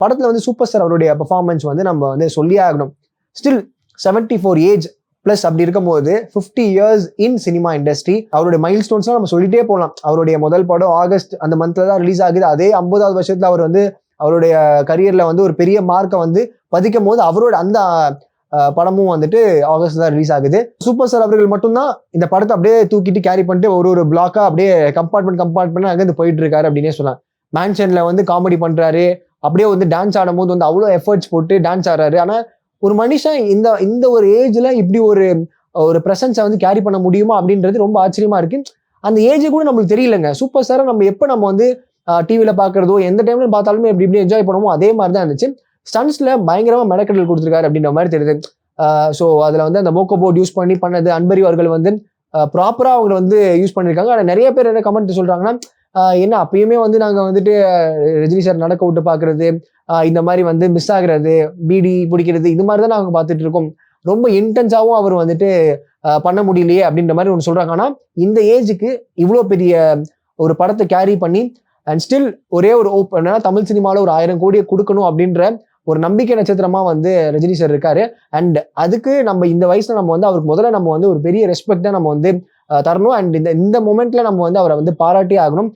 படத்துல வந்து super star அவருடைய பெர்ஃபார்மன்ஸ் வந்து நம்ம வந்து சொல்லியே ஆகணும். ஸ்டில் 74 ஏஜ் பிளஸ் அப்படி இருக்கும்போது 50 இயர்ஸ் இன் சினிமா இண்டஸ்ட்ரி, அவருடைய மைல் ஸ்டோன்ஸ்லாம் நம்ம சொல்லிட்டே போகலாம். அவருடைய முதல் படம் ஆகஸ்ட் அந்த மந்த்ல தான் ரிலீஸ் ஆகுது. அதே 50வது வருஷத்துல அவர் வந்து அவருடைய கரியர்ல வந்து ஒரு பெரிய மார்க்கை வந்து பதிக்கும் போது அவரோட அந்த படமும் வந்துட்டு ஆகஸ்ட் தான் ரிலீஸ் ஆகுது. சூப்பர் ஸ்டார் அவர்கள் மட்டும்தான் இந்த படத்தை அப்படியே தூக்கிட்டு கேரி பண்ணிட்டு ஒரு பிளாக்கா அப்படியே கம்பார்ட்மெண்ட் அங்கேருந்து போயிட்டு இருக்காரு அப்படின்னே சொல்லலாம். மேன்ஷன்ல வந்து காமெடி பண்றாரு, அப்படியே வந்து டான்ஸ் ஆடும் போது வந்து அவ்வளோ எஃபர்ட்ஸ் போட்டு டான்ஸ் ஆடுறாரு. ஆனா ஒரு மனுஷன் இந்த ஒரு ஏஜ்ல இப்படி ஒரு பிரசன்ஸை வந்து கேரி பண்ண முடியுமா அப்படின்றது ரொம்ப ஆச்சரியமா இருக்கு. அந்த ஏஜ் கூட நம்மளுக்கு தெரியலங்க. சூப்பர் ஸ்டாரை நம்ம வந்து டிவியில பாக்குறதோ எந்த டைம்ல பார்த்தாலுமே எப்படி என்ஜாய் பண்ணுவோமோ அதே மாதிரி தான் இருந்துச்சு. ஸ்டன்ஸ்ல பயங்கரமா மெனக்கெடல் கொடுத்துருக்காரு அப்படின்ற மாதிரி தெரியுது. ஸோ அதுல வந்து அந்த மோக்கோ போர்ட் யூஸ் பண்ணி பண்ணது அன்பரி அவர்கள் வந்து ப்ராப்பரா அவங்க வந்து யூஸ் பண்ணியிருக்காங்க. ஆனால் நிறைய பேர் என்ன கமெண்ட் சொல்றாங்கன்னா, என்ன அப்பயுமே வந்து நாங்க வந்துட்டு ரஜினி சார் நடக்க விட்டு பாக்குறது, இந்த மாதிரி வந்து மிஸ் ஆகுறது, பீடி பிடிக்கிறது, இது மாதிரி தான் நாங்க பார்த்துட்டு இருக்கோம். ரொம்ப இன்டென்ஸாவும் அவர் வந்துட்டு பண்ண முடியலையே அப்படின்ற மாதிரி ஒன்று சொல்றாங்க. ஆனா இந்த ஏஜுக்கு இவ்வளோ பெரிய ஒரு படத்தை கேரி பண்ணி அண்ட் ஸ்டில் ஒரே ஒரு என்னன்னா தமிழ் சினிமாவில் ஒரு 1000 கோடியை கொடுக்கணும் அப்படின்ற ஒரு நம்பிக்கை நட்சத்திரமா வந்து ரஜினி சார் இருக்காரு. அண்ட் அதுக்கு நம்ம இந்த வயசுல நம்ம வந்து அவருக்கு முதல்ல நம்ம வந்து ஒரு பெரிய ரெஸ்பெக்ட் தான் நம்ம வந்து தரணும். அண்ட் இந்த மொமெண்ட்ல நம்ம வந்து அவரை வந்து பாராட்டி ஆகணும்.